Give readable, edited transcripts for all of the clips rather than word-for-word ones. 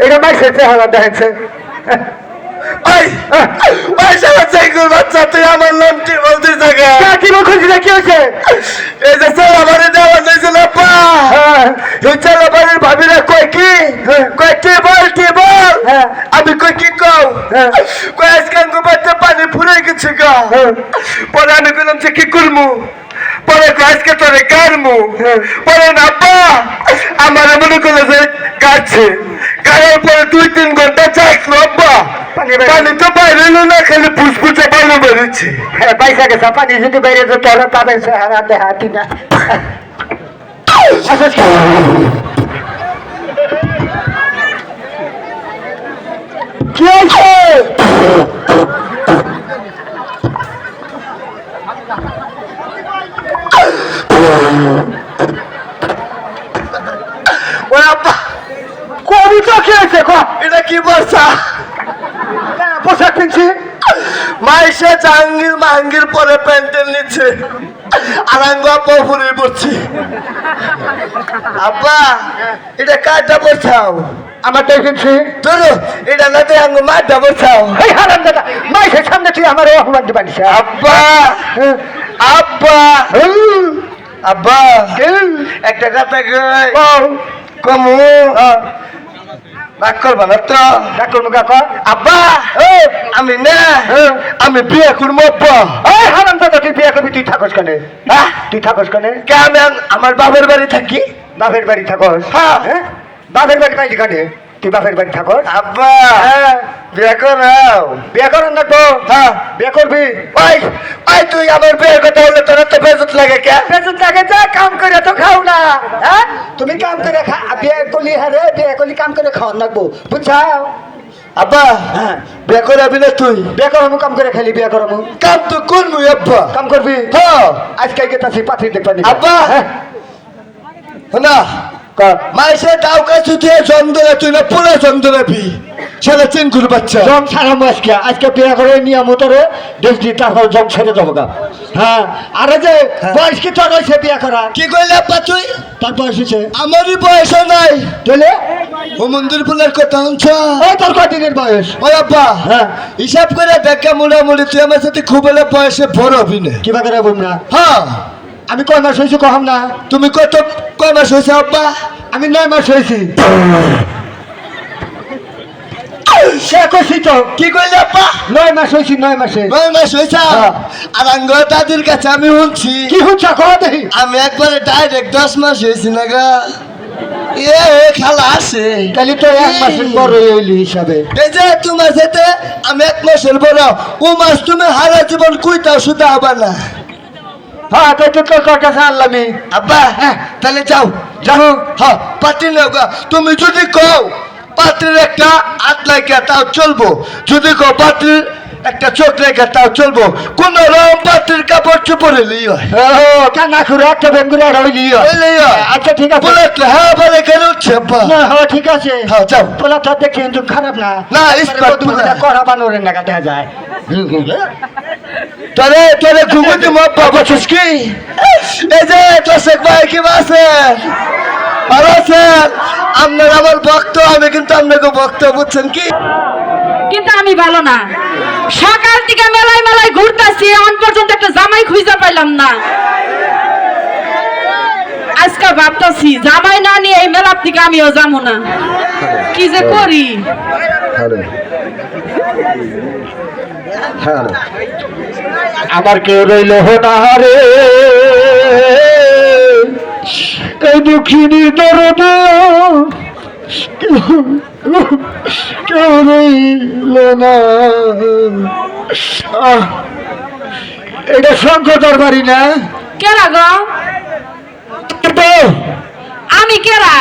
এটা মাইসেছে হালা দেখেছে বাচ্চা তুই আমার নাম কি বলতে থাকে কি বলছিস কি হয়েছে এই যে আমার দেওয়া দিয়েছিল বাড়ির ভাবিরা কয় কি বল আমি কই কি কও কয় আজকাল বাচ্চা পানি ফুরে গেছে গা পরে আমি বললাম যে কি করবো পরে আজকে তোরে কারমু পরে না আব্বা আমার মনে করলো যে কাটছে কাটার পরে 2-3 ঘন্টা চাইছিল আব্বা পানি তো বাইরে না খালি ফুসফুসে পানি বেরোচ্ছে হ্যাঁ পয়সা গেছে পানি যদি বাইরে তো তোরা পাবে হারাতে হাতি না কি হয়েছে কবিতা খেয়েছে এটা কি বলছা পোশাক কিনছি মাইসে জাহাঙ্গীর মাহাঙ্গীর পরে প্যান্টেল নিচ্ছে আরাঙ্গ পরে পড়ছি আব্বা এটা কারটা পড়ছাও আমার তো কিনছি তোর এটা না তো আঙ্গ মারটা পড়ছাও এই হারাম দাদা মাইসের সামনে তুই আমার অপমান দিবা দিছে আব্বা আব্বা আব্বা একটা কথা কমু রাগ করবা না তো রাগ করবো কাকা আব্বা আমি না আমি বিয়ে করবো আব্বা হারাম দাদা তুই বিয়ে করবি তুই থাকস কেন তুই থাকস কেন কে আমি আমার বাপের বাড়ি থাকি বাপের বাড়ি থাকস হ্যাঁ বাপের বাড়ি পাইছি কানে তুই বাপের বাড়ি থাকস আব্বা বিয়ে করাও বিয়ে করার না তো হ্যাঁ বিয়ে করবি ওই ওই তুই আমার বিয়ের কথা বললে তোর তো বেজত লাগে কে বেজত লাগে যা কাম করে তো খাও না হ্যাঁ তুমি কাম করে খা বিয়ে করলি হ্যাঁ রে বিয়ে করলি কাম করে খাওয়ার লাগবো বুঝছাও আব্বা হ্যাঁ বিয়ে করাবি না তুই বিয়ে করাবো কাম করে খালি বিয়ে করাবো কাম তো করবো আব্বা কাম করবি হ্যাঁ আজকে গেতাছি পাথরি দেখবানি আব্বা না মাইসে দাউকা চুটিয়ে চন্দ্রে তুই না পুরো চন্দ্রাবি ছেলে চিনকুর বাচ্চা জম ছাড়াবো আজকে বিয়ে করে নিয়ে মোটরে দেশ দিয়ে তারপর জম ছেড়ে যাবো গা হ্যাঁ আরে যে বয়স কি তোর হয়েছে বিয়ে করা কি কইলে আব্বা তুই তার বয়স হয়েছে আমারই বয়স নাই তাহলে ও মন্দির ফুলের কথা শুনছ ওই তোর কদিনের বয়স ওই আব্বা হ্যাঁ হিসাব করে দেখা মোটামুটি তুই আমার সাথে খুব এলে বয়সে বড় হবি না কিবা করে বল না হ্যাঁ আমি কয় মাস হয়েছি কম না তুমি কয় মাস হয়েছে আব্বা আমি 9 মাস হয়েছি সে কইছি তো কি কইলে আব্বা 9 মাস হয়েছি 9 মাসে 9 মাস হয়েছে আর আঙ্গ দাদির কাছে আমি শুনছি কি শুনছ কহ দেখি আমি একবারে ডাইরেক্ট 10 মাস হয়েছি না গা এ খালা আছে তাহলে তো 1 মাসের বড় হইলি হিসাবে এই যে তোমার সাথে আমি 1 মাসের বড় ও মাস তুমি হারা জীবন কইতাও শুধু আবার না হ্যাঁ তাই তো তোর কাছে আনলাম আব্বা হ্যাঁ তাহলে যাও যাও হ্যাঁ পাত্রী নেওগা তুমি যদি কও পাত্রীর একটা হাত লাগে তাও চলবো যদি কও পাত্রীর একটা চোখ রেখে তাও চলবো কোন রকম পাত্রীর কাপড় চোপড়ে লিই হয় কানা খুঁড়ে একটা বেঙ্গুরে রইলি আচ্ছা ঠিক আছে বলে হ্যাঁ বলে কেন উঠছে আব্বা না হ্যাঁ ঠিক আছে হ্যাঁ যাও বলা তো দেখি কিন্তু খারাপ না না ইস্পাত করা বানরের নাকা দেখা যায় তোরে তোরে ঘুমুতে মত বাবা চুস্কি এই যে তোষক ভাই কি আছে ভালো আছেন আপনার আমার ভক্ত আমি কিন্তু আপনাকে ভক্ত বুঝছেন কি কিন্তু আমি ভালো না সকাল থেকে মেলায় মেলায় ঘুরতেছি এখন পর্যন্ত একটা জামাই খুঁজে পাইলাম না আজকে ভাবতেছি জামাই না নিয়ে এই মেলার থেকে আমিও যাবো না কি যে করি আমার কেউ রইল না রে এই দুঃখিনী দরদ কেউ রইল না এটা শঙ্কর দরবারি না কেরা গো আমি কেরা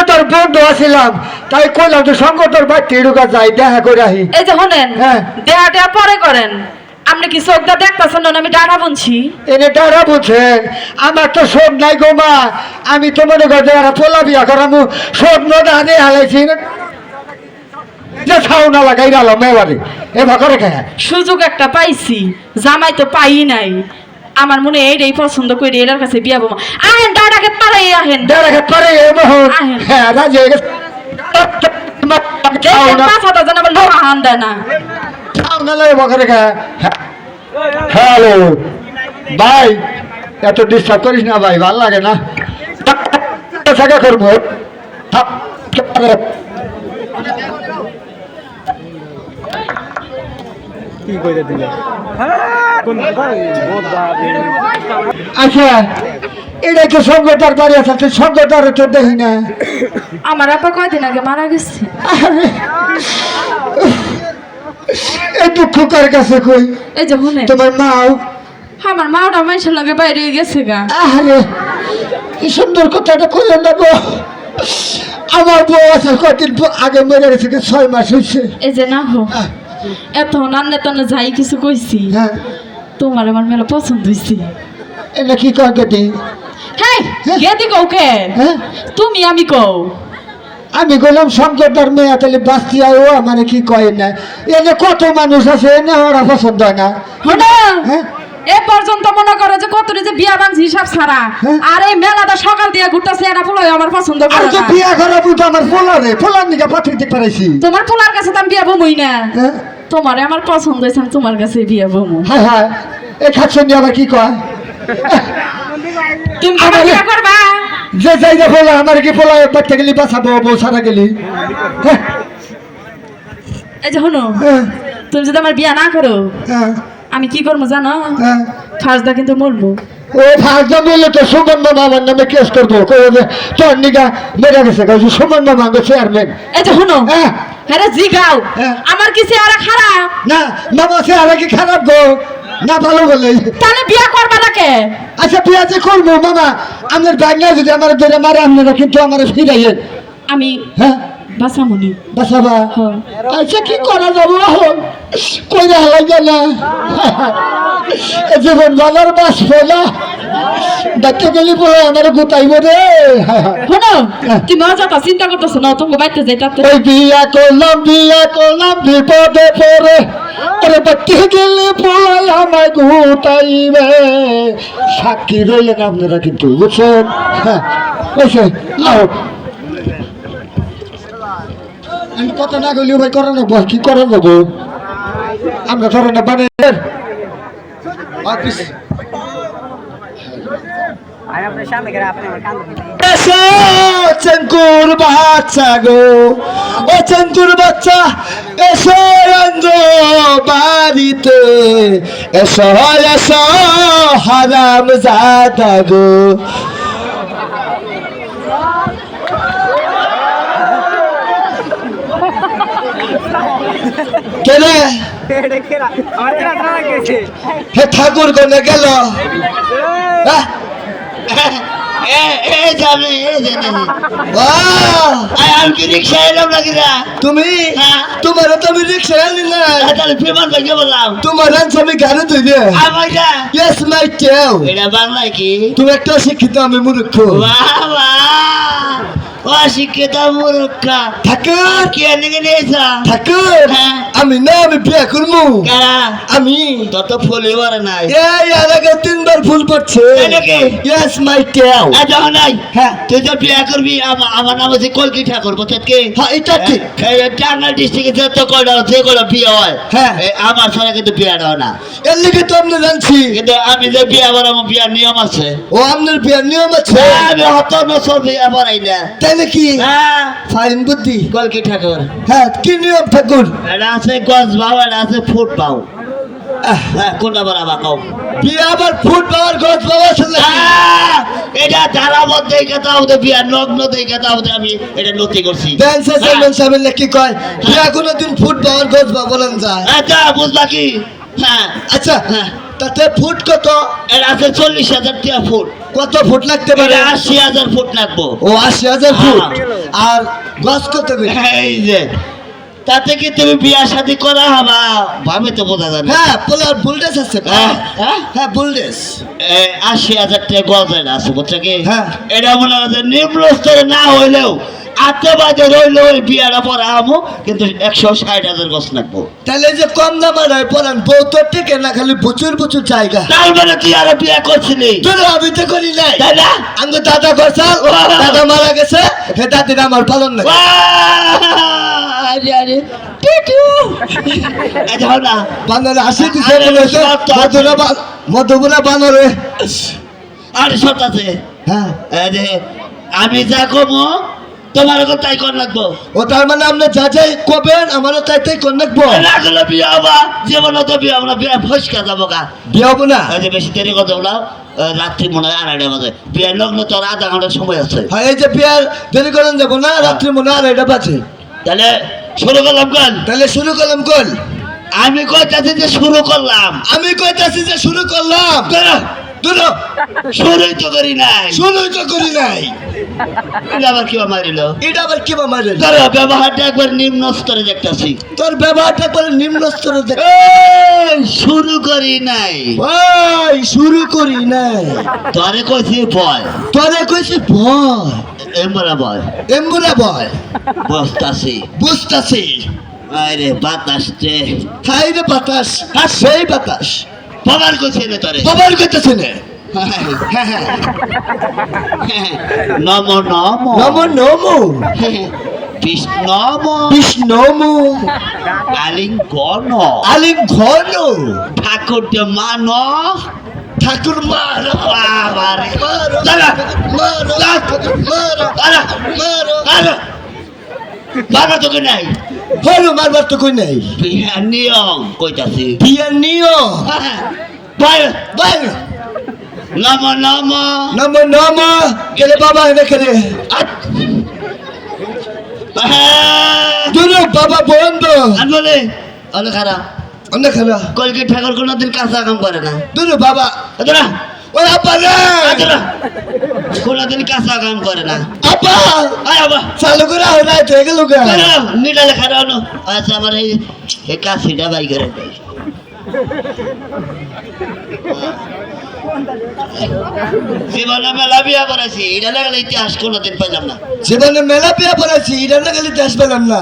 তোর বন্ধু আসিলাম তাই কইলাম তো শঙ্কর তোর বাড়িতে ঢুকা যাই দেখা করে আহি এই যে শোনেন হ্যাঁ দেহা টেহা পরে করেন আপনি কি চোখটা দেখতেছেন না আমি ডাড়া বুনছি? এনে তারা বুঝেন আমার তো শোক নাই গো মা, আমি তো মনে করছি আর পোলা বিয়া করামু স্বপ্ন দানে হালাইছি না যে ছাউ না লাগাই গেলাম এবারে এবার করে খায় সুযোগ একটা পাইছি, জামাই তো পাই নাই। আমার মনে এইটাই পছন্দ করে এটার কাছে বিয়া বোমা। আহেন ডাড়াকে পারে আহেন। দেড়াকে পরে মোহন আহেন। হ্যাঁ রাজি হয়ে গেছে ছাউ না পাছাটা যেন আবার লোহা হান দেয় না। ছাউ না লাগে বকরে খায়। হ্যালো ভাই, এত ডিস্টার্ব করিস না ভাই, ভাল লাগে না। থাকা করবো আচ্ছা, এটা তো সঙ্গতার বাড়ি আছে, সঙ্গতার তো দেখি না। আমার আপা কয়দিন আগে মারা গেছে। আরে, এই দুঃখ কার কাছে কই? এই যে শুনে তোমার মাও? আমার মাওটা মানুষের লগে বাইরে গেছে গা। আরে কি সুন্দর কথাটা কইলে নেবো। আমার বউ আছে কদিন আগে মরে গেছে, 6 মাস হয়েছে। এই যে না হো এত নান্নে টান্নে যাই কিছু কইছি, হ্যাঁ তোমার আমার মেলা পছন্দ হয়েছে। এটা কি কয় কেটে? হ্যাঁ গেদি কও কে? হ্যাঁ তুমি আমি কও। আমি বললাম শঙ্করদার মেয়ে তাহলে বাস্তি আয়, ও আমার কি কয় না। এনে কত মানুষ আছে, এনে ওরা পছন্দ হয় না। শোনো হ্যাঁ এ পর্যন্ত মনে করে যে কত যে বিয়া বানছি হিসাব ছাড়া, হ্যাঁ। আর এই মেলাটা সকাল দিয়ে ঘুরতেছে এটা পোলাই আমার পছন্দ আর করে তো না। বিয়া করা বুঝো আমার পোলারে, পোলার নিকে পাঠিয়ে পারাইছি। তোমার পোলার কাছে তো আমি বিয়া বমুই না। হ্যাঁ তোমারে আমার পছন্দ হয়েছে, আমি তোমার কাছে বিয়া বমু। হ্যাঁ হ্যাঁ, এই খাচ্ছেন আবার কি কয়? তুমি কি আমার- বিয়া করবা? যে জায়গা পোলা আমার কি পোলা বাচ্চা গেলি বাঁচাবো, বউ সারা গেলি। হ্যাঁ এই যে শোনো, হ্যাঁ তুমি যদি আমার বিয়া না করো হ্যাঁ আমি কি করবো জানো? হ্যাঁ। ফার্স্টটা কিন্তু মরবো। ও ভাগদা বললে তো সুমন মামা আমার নামে কেস করবো, তোর নিগা মেরে গেছে, সুমন মামা আমাকে চেয়ারম্যান। এই যে শোনো, হ্যাঁ হ্যাঁ জি গাও, হ্যাঁ। আমার কি চেহারা খারাপ? না মামা সে আর কি খারাপ গো, না ভালো বলে। তাহলে বিয়া করবা না কে? আচ্ছা বিয়া যে করবো মামা, আপনার বাংলা যদি আমার ধরে মারে আপনারা কিন্তু আমার ফিরাইয়েন। আমি হ্যাঁ বাসামনি। বাসাবা। হ্যাঁ। আচ্ছা কি করা যাবো এখন, কইরা হালাই না জীবন বাবার বাস ফেলা ডাক্তার গেলি বলে আমার গোটাইব রে। শোনো তুমি অযথা চিন্তা করতেছো না, তুমি বাইতে যাইতে। ওই বিয়া করলাম বিপদে পড়ে, আরে বাচ্চা গেলে পড়াই আমায় গোটাইবে। সাক্ষী রইলেন আপনারা কিন্তু, বুঝছেন? হ্যাঁ বুঝছে আও আমি কথা না গেলেও ভাই করা নেবো, কি করা যাবো আমরা ধরে না মানে চেঙ্কুর বাচ্চা গো, ও চেঙ্কুর বাচ্চা এসো বাড়িতে, এসো এসো হারাম জাদা গো। কেনে হে ঠাকুর কোনে গেল? তুমি তোমার তো আমি রিক্সা আনি না, তোমার আমি গাড়ি ধরে ইয়েস মাই টেও। বাংলায় কি তুমি একটা শিক্ষিত, আমি মূর্খ। বাবা অশিক্ষিত মূর্খা ঠাকুর কি এনেকে নিয়েছা ঠাকুর হ্যাঁ। আমি না, আমি বিয়ে করবো। কারা আমি তত ফুলে মারে নাই এই আর আগে 3 বার ভুল পড়ছে। তাই নাকি? ইয়েস মাই টেও। যখন নাই হ্যাঁ তুই তো বিয়ে করবি আমার নাম হচ্ছে কলকি ঠাকুর বুঝতে কি হ্যাঁ এটা ঠিক। টাঙ্গাইল ডিস্ট্রিক্টে যত কয়টা যে কোনো বিয়ে হয় হ্যাঁ। আমার ছাড়া কিন্তু বিয়েটা হয় না, এর লিগে তো আমরা জানছি। কিন্তু আমি যে বিয়ে করার আমার বিয়ার নিয়ম আছে। ও আপনার বিয়ের নিয়ম আছে? আমি হত বছর বিয়ে করাই না। তাই নাকি? হ্যাঁ ফাইন বুদ্ধি। কলকি ঠাকুর হ্যাঁ কি নিয়ম ঠাকুর? এটা আছে গজ বাউ, এটা আছে ফুট বাউ। হ্যাঁ কোনটা বলা বা কও বিয়ে আবার ফুট পাওয়ার গছ পাওয়া আছে নাকি? এটা ধারা মধ্যে কথা হতে বিয়ার নগ্ন দেখে হতে আমি এটা নথি করছি। দেন সে চেয়ারম্যান সাহেব নাকি কয় বিয়ে কোনোদিন ফুট পাওয়ার গছ বা বলেন যায়? আচ্ছা বুঝলা কি? হ্যাঁ আচ্ছা হ্যাঁ। তাতে ফুট কত? এটা আছে 40,000 টাকা ফুট, কত ফুট লাগতে পারে? এটা 80,000 ফুট লাগবো। ও 80,000 ফুট। হ্যাঁ। আর গছ কত? এই যে তাতে কি তুমি বিয়া শাদী করা হবা ভাবে তো বোঝা যায় না। হ্যাঁ পোলার বুলডেস আছে হ্যাঁ, হ্যাঁ? হ্যাঁ বুলডেস ৮০,০০০ টাকা গজের আছে বুঝছো কি? হ্যাঁ। এটা মনে হয় নিম্ন স্তরে না হইলেও আত্মবাদে রইলেও ওই বিয়াটা পরে আমো, কিন্তু ১৬০,০০০ গছ নাকবো। তাহলে যে কম দামের হয় পরান বউ তো টিকে না, খালি প্রচুর প্রচুর জায়গা। তার মানে তুই আরো বিয়া করছিলি? তোর আমি তো করি নাই, তাই না? আমি তো দাদা করছাল, দাদা মারা গেছে, হে দাদির আমার পালন নাই। আরে আরে টিটু এই যাও না বানরে আসি দিছে আরে বলে সব তো আছে। মধুপুরা বানরে। আরে সত আছে। হ্যাঁ এই যে আমি যা কমো তোমার কথা তাই কর লাগবো। ও তার মানে আপনি যা যাই কবেন আমারও তাই তাই করে রাখবো। লাগলো বিয়া হবা, জীবন তো বিয়া হবো না, বিয়া ফসকা যাবো গা। বিয়ে হবো না? এই যে বেশি দেরি কথা বলা, রাত্রি মনে হয় ২:৩০ বাজে, বিয়ের লগ্ন তোর আধা ঘন্টার সময় আছে। হ্যাঁ এই যে বিয়ার দেরি করেন যাবো না, রাত্রি মনে হয় 2:30 বাজে। তাহলে শুরু করলাম কাল। তাহলে শুরু করলাম কল। আমি কইতাছি যে শুরু করলাম। আমি কইতাছি যে শুরু করলাম। দুটো শুরুই তো করি নাই। শুরুই তো করি নাই। এটা আবার কিবা মারিল? এটা আবার কি মারে? তোর ব্যবহারটা একবার নিম্ন স্তরে দেখতেছি। তোর ব্যবহারটা করে নিম্ন স্তরে দেখ। শুরু করি নাই। ওই শুরু করি নাই। তোরে কইছি বল, তোরে কইছি ভয় এমরা বল, এমগুলা ভয় বসতাছি। বুঝতাছি। আরে বাতাস রে, হাই রে বাতাস, আর সেই বাতাস বাবার কইছে না তোরে। বাবার কইতেছে না। নম নম নমো নমো কৃষ্ণম বিষ্ণুমু আলিঙ্গন আলিম ঘন ঠাকুর মান। ঠাকুর মারো বাবারে মারো দাঁড়া, মারো মারো দাঁড়া, মারো। দাঁড়া। বাবা তোকে নাই হলো মারবার তো কই নাই। বিহার নিয়ম কইতাছি। বিয়ার নিয়ম বল বল। নম নম নমো নমো কেরে বাবা এনে কেরে দুরু বাবা বন্ধ বলে অনেক খারাপ। অনেক খেলা কলকে ঠাকুর কোনদিন কাঁচা কাম করে না। দুরু বাবা দাঁড়া, ওই আপা রে দাঁড়া। কোনদিন কাঁচা কাম করে না। আপা আয় বাবা চালু করে হয় নাই থেকে গেল গা। নিটালে খারাপ। আচ্ছা আমার এই কাশিটা বাই করে দেয়। জীবনে মেলা বিয়া করেছি, এটা লাগালে ইতিহাস কোনোদিন পাইলাম না। জীবনে মেলা পেয়ে পড়েছি এটা না গেলে দেশ পেলাম না।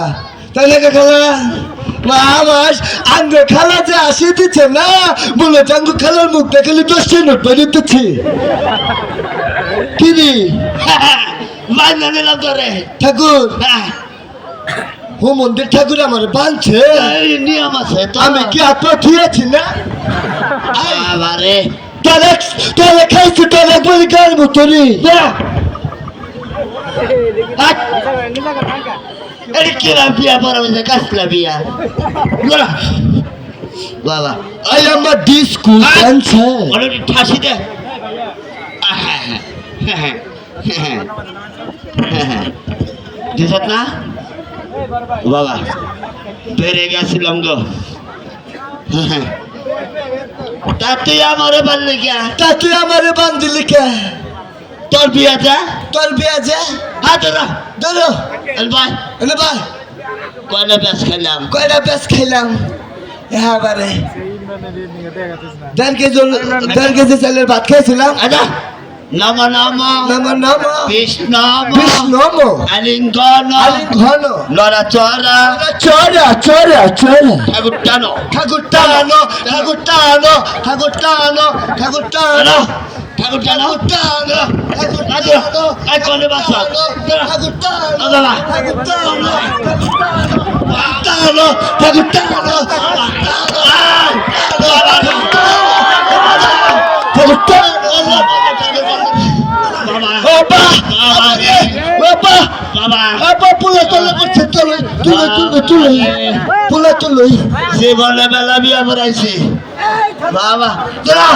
তাই না খালা মা আমার আঙ্গে খালা যে আসি দিচ্ছে না বলে চাঙ্গু খালার মুখ দেখলে 10টা নোট বেরোতেছি কিনি মাইনা নিলাম তোরে। ঠাকুর হ্যাঁ, ও মন্দির ঠাকুর আমার বাঁধছে। এই নিয়ম আছে তো। আমি কি আত্মা থুয়েছি না? বাবারে তোরে খাইছি তোর একবার গান মতনি এটা কিরা বিয়া পড়া হয়েছে, কাশলা বিয়া। বাবা আই আমার ডিস্কো ডান্সে অলরেডি ঠাসি দে। দিছত না বাবা, বেড়ে গেছিলাম গো। তা তুই আমারে বানলি কে? তা তুই আমারে বান্ধিলি কে? তোর বিয়াটা তোর বিয়া যে হাত ধরো ধরো ভাই। এনে ভাই কয়টা ব্যাস খেলাম? কয়টা পেস খাইলাম হ্যাঁ বারে 1.5 কেজি চালের ভাত খাইছিলাম। আচ্ছা, নম নম নমো নমো বিষ্ণম বিষ্ণুমো আলিঙ্গন আলি ঘন লড়া চড়া চড়া চড়া চড়া ঠাকুর টানো। ঠাকুর টানো ঠাকুর টানো ঠাকুর টানো ঠাকুর টানো ঠাকুর টানো টানো ঠাকুর আচ্ছা, টানো আয় কলে বাচ্চা ঠাকুর টানো বাবা ঠাকুর টানো টানো ঠাকুর টানো ঠাকুর টানো বাবা বাবা বাবা বাবা পুলা তোলা করছে তুলে তুলে তুলে তুলে পুলা তুলে জীবনে বেলা বিয়া পড়াইছি বাবা। তোরা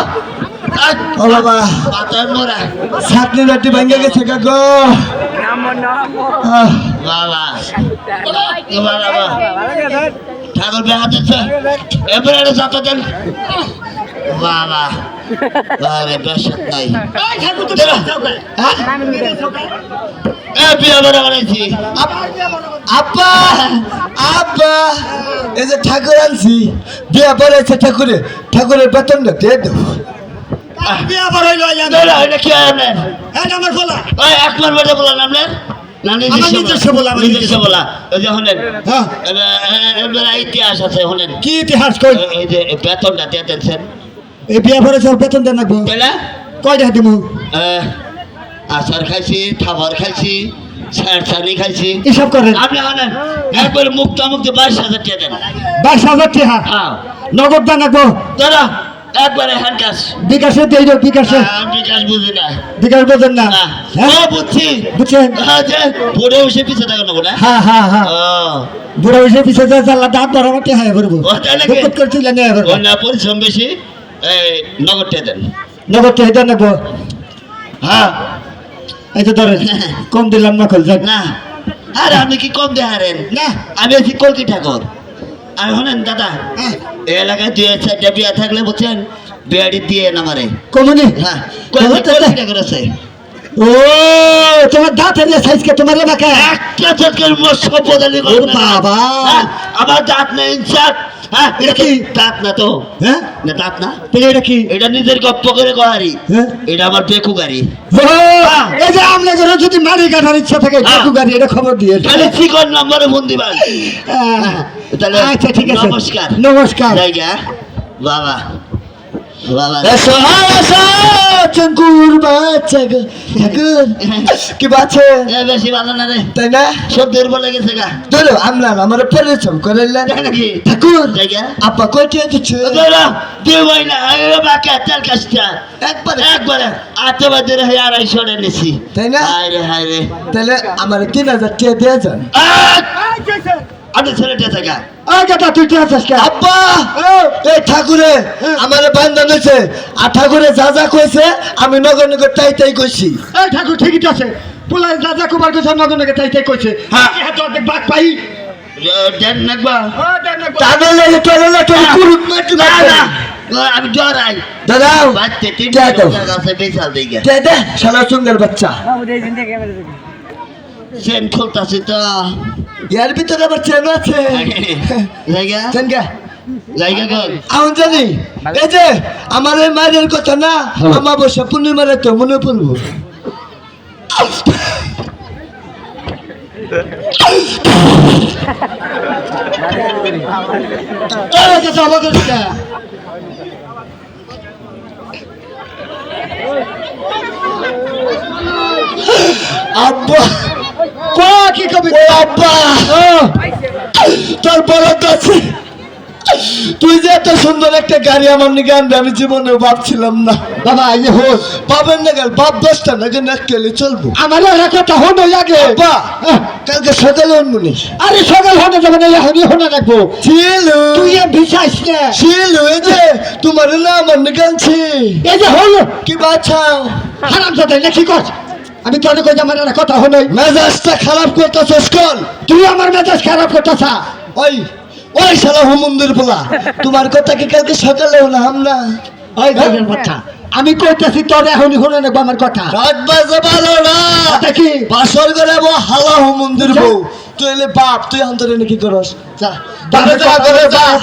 ও বাবা পাতার মোড়া ছাতনি লাঠি ভেঙে গেছে কাকো বাবা বাবা ঠাকুর বিয়া হাতে এবারে যত দেন বাবা আরে বেশ নাই বিয়া বড় বানাইছি আব্বা আব্বা এই যে ঠাকুর আনছি বিয়া পড়েছে ঠাকুরের বেতনটা দিয়ে দেবো বিয়া বড় হইলো এটা কি আপনার এটা আমার বলা ওই একবার বেটা বলা আপনার না নিজস্ব বলা ওই যে হলেন এবার ইতিহাস আছে হলেন কি ইতিহাস কই এই যে বেতনটা দিয়ে দেন এই বিয়া পড়েছে বেতন দেন নাকবো তাইলে কয়টা দিমু আচার খাইছি খাবার খাইছি ছাড়ি খাইছি এসব করেন আপনি হলেন একবার মুক্ত 22,000 টাকা দেন 22,000 টাকা হ্যাঁ নগদ দেন নাকবো দাদা একবারে হ্যান্ড ক্যাশ বিকাশে দিয়ে দাও বিকাশে বিকাশ বুঝি না বিকাশ বোঝেন না ও বুঝছি বুঝছেন হ্যাঁ যে পড়ে বসে পিছে থাকা নেবো না হ্যাঁ হ্যাঁ হ্যাঁ বুড়ো বসে পিছিয়ে যায় চাল্লা দাঁত ধরামাতে হয়ে করবো ও তাহলে দুঃখ করছিল নিয়ে করবো না পরিশ্রম বেশি এই নগদ টাকা দেন নগদ টাকা দেন নাকবো হ্যাঁ এই তো ধরেন কম দিলাম না খোল যাক না আরে আপনি কি কম দেহারেন না আমি আছি কলকি ঠাকুর আর শোনেন দাদা এই এলাকায় 2-4টা বিয়া থাকলে বুঝছেন বিয়াটি দিয়ে নামারে কমনি হ্যাঁ কলকি ঠাকুর আছে ও তোমার দাঁত এর সাইজ কে তোমার এলাকা একটা চটকের মস্ত বদলি ও বাবা আমার দাঁত নেই ইনসাফ হ্যাঁ এটা কি দাঁত না তো হ্যাঁ না দাঁত না তাহলে এটা কি এটা নিজের গপ্প করে গাড়ি হ্যাঁ এটা আমার বেকু গাড়ি ও এই যে আমলে করে যদি মারি কাটার ইচ্ছা থাকে একটু গাড়ি এটা খবর দিয়ে তাহলে চিকন নম্বরে ফোন দিবেন তাহলে আচ্ছা ঠিক আছে নমস্কার নমস্কার জায়গা বাবা বাবা এসো এসো চঙ্কুর বাচ্চা গো ঠাকুর কি বাচ্চা বেশি ভালো না রে তাই না সত্যের বলে গেছে গা ধরো আমরা আমার পরিশ্রম করলেন নাকি ঠাকুর জায়গা আপা কয়টা দিচ্ছে ধরো দুই মহিলা বাকি চার কাজটা একবারে আত্মবাদের হয়ে 250 নিছি তাই না হায় রে তাহলে আমার 3,000 টাকা দিয়ে যান আপনি ছেলেটা থাকা কথা তুই কি আছিস আব্বা এই ঠাকুরে আমার বান্ধব হয়েছে আর ঠাকুরে যা যা কইছে আমি নগর নগর তাই তাই কইছি এই ঠাকুর ঠিকই আছে পোলাই যা যা কুমার কইছে নগর নগর তাই তাই কইছে হ্যাঁ অর্ধেক বাদ পাই দেন নাকবা তাহলে তোলে কুরুত মারতে না আমি জড়াই দাদাও বাচ্চা 3 টাকা কাছে বেচাল দেই গে দে শালা সুন্দর বাচ্চা চেন খুলতাছি তো এর ভিতরে আবার চেন আছে জায়গা চেনগা জায়গা কর আমি জানি এই যে আমার এই মায়ের কথা না আমার বসে পূর্ণিমার তো মনে পড়বো আব্বা কি কবি আব্বা তোর বড় আছে তুই যে এত সুন্দর একটা গাড়ি আমার নিকে আনবে আমি জীবনে ভাবছিলাম না বাবা এই যে হোস পাবেন না গেল বাপ 10টা না যে নাকলে চলবো আমার কথা হলো আগে বাবা কালকে সকালে উনমুনি আরে সকাল হতে যাবে না এখনই হনে রাখবো ছিল তুই বিশ্বাস না ছিল এই যে তোমার না আমার নিকে আনছি এই যে হলো কি বাঁচাও হারাম সাথে নাকি কর আমি তোর কই আমার কথা হলো মেজাজটা খারাপ করতেছস কোন তুই আমার মেজাজ খারাপ করতেছ ওই শালা হুমুন্দির পোলা তোমার কথা কি কালকে সকালেও না আমরা ওই গাছের বাচ্চা আমি কইতেছি তোর এখনই শুনে নেবো আমার কথা রাত বাজে ভালো না কি বাসর করে হালা হুমুন্দির বউ তুই এলে বাপ তুই অন্তরে নাকি করস যা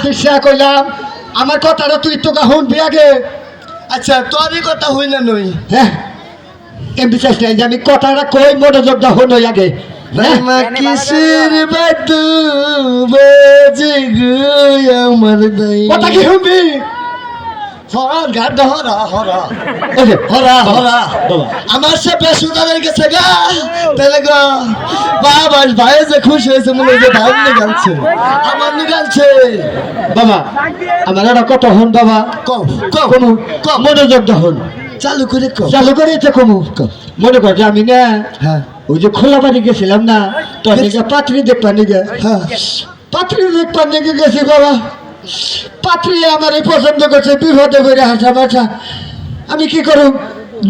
বিশ্বাস কইলাম আমার কথাটা তুই তোকে শুনবি আগে আচ্ছা তোরই কথা হই না নই হ্যাঁ এম বিশ্বাস নাই যে আমি কথাটা কই মনোযোগটা হন আগে কিসের বাদু বেজে গো আমার দাই কথা কি শুনবি হরা গাড় হরা হরা হরা হরা আমার সে বেসুদারের কাছে গা তাহলে গো বাবা ভাই যে খুশি হয়েছে মনে যে ভাই নিয়ে গেছে আমার নিয়ে গেছে বাবা আমার একটা কথা হন বাবা কম কম কম মনোযোগটা হন চালু করে তো কমু মনে কর আমি না হ্যাঁ ওই যে খোলা বাড়ি গেছিলাম না তোর নিকে পাত্রী দেখবা নিকে হ্যাঁ পাত্রী দেখবা নিকে গেছি বাবা পাত্রী আমার পছন্দ করছে বিপদে করে হাসা বাসা আমি কি করব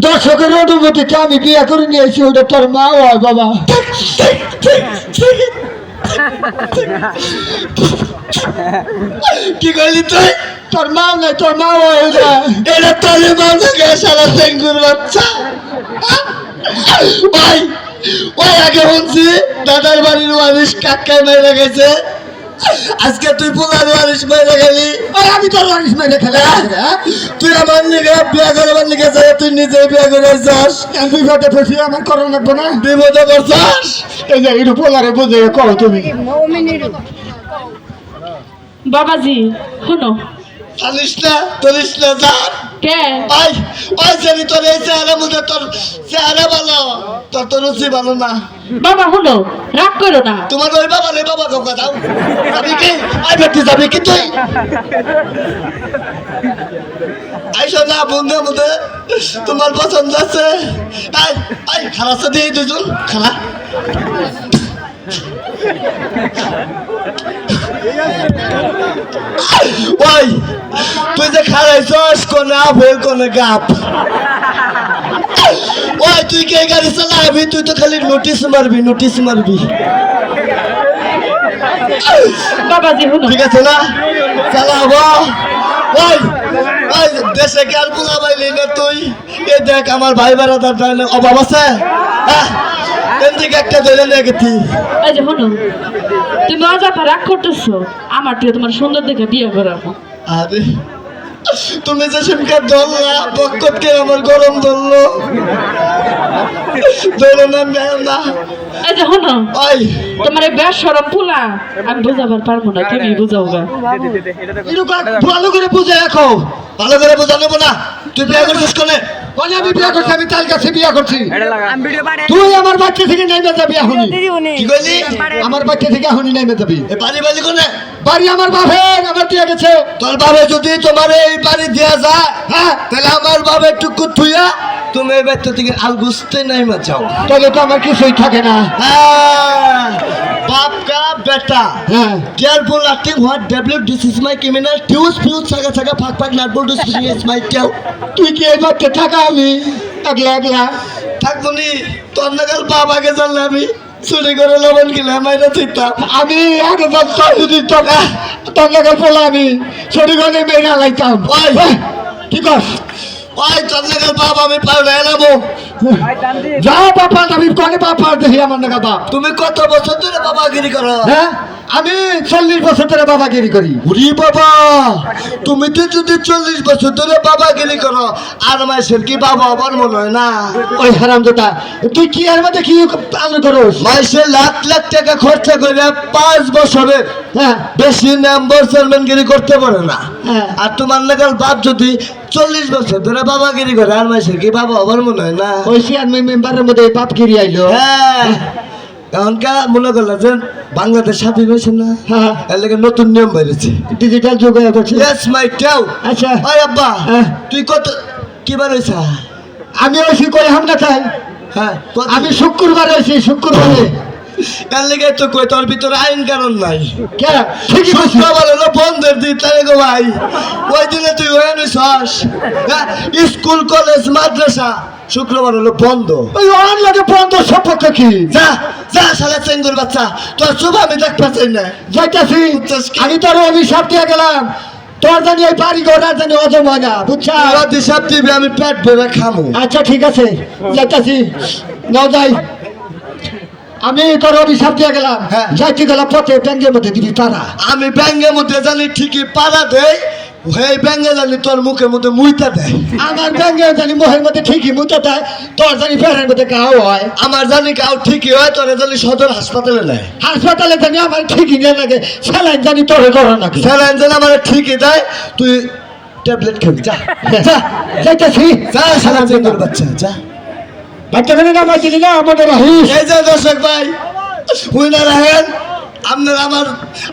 দর্শকের অনুমতিতে আমি বিয়ে করে নিয়েছি ওটা তোর মা হয় বাবা কি করলি তুই? তোর মাও নাই, তোর মাও এটা এটা তোর মাও নাকি সারা টেঙ্গুর বাচ্চা? ভাই ওই আগে শুনছি দাদার বাড়ির ওয়ারিশ কাকায় মেরে গেছে, আজকে তুই পোলার ওয়ারিশ মেরে গেলি। আমি তোর ওয়ারিশ মেরে খেলে তুই আমার লিগে বিয়া করবার লিগে যাই, তুই নিজে বিয়া করে যাস। বিপদে ফেসি আমার করো লাগবো না। বিপদে করছাস? এই যে একটু পোলারে বুঝে কও তুমি। বাবাজি শোনো। জানিস না তোরিস না যা। কে? ভাই ওই জানি তোর এই চেহারা মধ্যে তোর চেহারা ভালো, তোর তো রুচি ভালো না। বাবা শোনো, রাগ করো না। তোমার ওই বাবা রে বাবা কাউকে দাও। যাবি কি? আই ব্যক্তি যাবি কি তুই? আইসো না বন্ধুর মধ্যে তোমার পছন্দ আছে। আই আই খারাপ সাথে এই দুজন খারাপ। ওই তুই যে খারাইছস কোন আপেল কোন গাপ। ওই তুই কে গাড়ি চালাবি? তুই তো খালি নোটিশ মারবি, নোটিশ মারবি। বাবাজি শোনো। ঠিক আছে না? চালাবো। ওই ওই দেশে কি আর পোলা পাইলি না তুই? এ দেখ আমার ভাই বেড়াদার অভাব আছে। হ্যাঁ এদিকে একটা ধরে নিয়ে গেছি। এই যে শোনো, তুমি অযথা রাগ করতেছো। আমার থেকে তোমার সুন্দর দেখে বিয়ে করাবো। আরে তুমি যে সেমকার ধরলা বকতকে আমার গরম ধরলো। ধরে না না। এই যে শোনো, ওই তোমার এই বেশরম পোলা আমি বুঝাবার পারবো না, তুমি বুঝাও গা। ভালো করে বুঝে রাখো। ভালো করে বোঝা নেবো না। তুই বিয়ে করছিস কোনে? বলে আমি বিয়ে করছি, আমি তার কাছে বিয়ে করছি। তুই আমার বাচ্চা থেকে নেমে যাবি এখনই। কি কইলি? আমার বাচ্চা থেকে এখনই নেমে যাবি। এ বাড়ি বাড়ি কোনে? বাড়ি আমার বাপের, আমার দিয়ে গেছে। তোর বাবে যদি তোমার এই বাড়ি দেওয়া যায়, হ্যাঁ তাহলে আমার বাবে টুকু থুইয়া তুমি এই বাচ্চা থেকে আলগুস্তে নাই মাচাও। তাহলে তো আমার কিছুই থাকে না। হ্যাঁ বাপ কা বেটা। হ্যাঁ Careful acting what W this is my criminal fuse fuse saga saga ফাক ফাক not bold this is my কেউ। তুই কি এই বাচ্চা থাকা? আমি একলা একলা থাকবো নি তোর নাগাল বাপ আগে জানলে আমি চুরি করে লবণ কিনে মাইরা থইতাম। আমি আগে জানতাম যদি তোর লাগে বলা আমি ছড়ি গলে মেয়ে লাইতাম। ওই কি কর? ওই তোর নাগাল বাপ আমি পাউলে এলাবো। যা বাপা, আমি কনে বাপা দেখি আমার নাগা বাপ। তুমি কত বছর ধরে বাবাগিরি করো? হ্যাঁ আমি 40 বছর ধরে বাবাগিরি করি। উরি বাবা তুমি তো যদি 40 বছর ধরে বাবাগিরি করো আর মাসের কি বাবা আমার মনে হয় না। ওই হারামজাদা তুই কি এর মধ্যে কি আলো করস? মাসে লাখ লাখ টাকা খরচা করে 5 বছরের হ্যাঁ বেশি মেম্বার চেয়ারম্যানগিরি করতে পারে না। হ্যাঁ আর তোমার নাগাল বাপ যদি 40 বছর ধরে বাবাগিরি করে আর মাসের কি বাবা আমার মনে হয় না। ওই চেয়ারম্যান মেম্বারের মধ্যে বাপগিরি আইলো। হ্যাঁ এখনকার মনে করলো যে বাংলাদেশ স্বাধীন হয়েছে না, হ্যাঁ এর লাগে নতুন নিয়ম বেরিয়েছে। ডিজিটাল যুগ হয়ে গেছে। ইয়েস মাই টেউ। আচ্ছা ওই আব্বা হ্যাঁ। তুই কত কি বার হয়েছ? আমি ওই কই হামনা চাই। হ্যাঁ আমি শুক্রবার হয়েছি, শুক্রবারে। এর লেগে তো কই তোর ভিতরে আইন কানুন নাই। কে ঠিকই বলছিস। শুক্রবার হলো বন্ধের দিন তাই গো ভাই, ওই দিনে তুই হয়ে নিছস। স্কুল কলেজ মাদ্রাসা শুক্রবার হলো বন্ধ। ওই অনলাইনে বন্ধ সম্পর্ক কি? যা যা শালা চেঙ্গুর বাচ্চা, তোর শুভ আমি দেখতে চাই না। যাইতাছি আমি তোর অভিশাপ দিয়ে গেলাম। তোর জানি এই বাড়ি ঘোড়ার জানি অজম হয় না, বুঝছা? হিসাব দিবি আমি পেট ভরে খামু। আচ্ছা ঠিক আছে যাইতাছি, নাও যাই। আমি তোর অভিশাপ দিয়ে গেলাম। হ্যাঁ। যাইতে গেলাম পথে ব্যাঙ্গের মধ্যে দিবি তারা। আমি ব্যাঙ্গের মধ্যে জানি ঠিকই পাড়া দেয়, এই ব্যাঙ্গে জানি তোর মুখের মধ্যে মুইতা দেয়। আমার ব্যাঙ্গে জানি মোহের মধ্যে ঠিকই মুতে দেয়, তোর জানি ফেরের মধ্যে গাও হয়। আমার জানি কাউ ঠিকই হয়, তোর জানি সদর হাসপাতালে নেয়। হাসপাতালে জানি আমার ঠিকই নিয়ে লাগে, স্যালাইন জানি তোর করো নাকি। স্যালাইন জানি আমার ঠিকই দেয়, তুই ট্যাবলেট খাবি যা যা যাইতাছি। যা শালা চেঙ্গুর বাচ্চা যা। বাচ্চা মেনে নামাজ দিলি না আমাদের রাহিস। এই যে দর্শক ভাই হুইনা রাহেন আপনার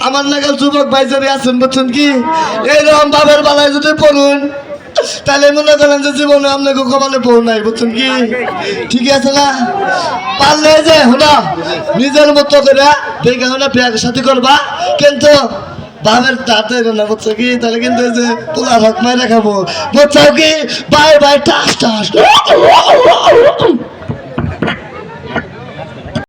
আমার নাগাল যুবক ভাই যদি আছেন বুঝছেন কি, এইরকম বাবার বালায় যদি পড়ুন তাহলে মনে করেন যে জীবনে আপনাকে কমালে পড়ুন নাই, বুঝছেন কি? ঠিক আছে না? পারলে যে হলো নিজের মতো করে দেখে হলো বিয়ের সাথে করবা, কিন্তু বাবার তাতে না বুঝছো কি, তাহলে কিন্তু এই যে পোলা রক মাই রাখাবো বুঝছো কি, বাই বাই টাস টাস।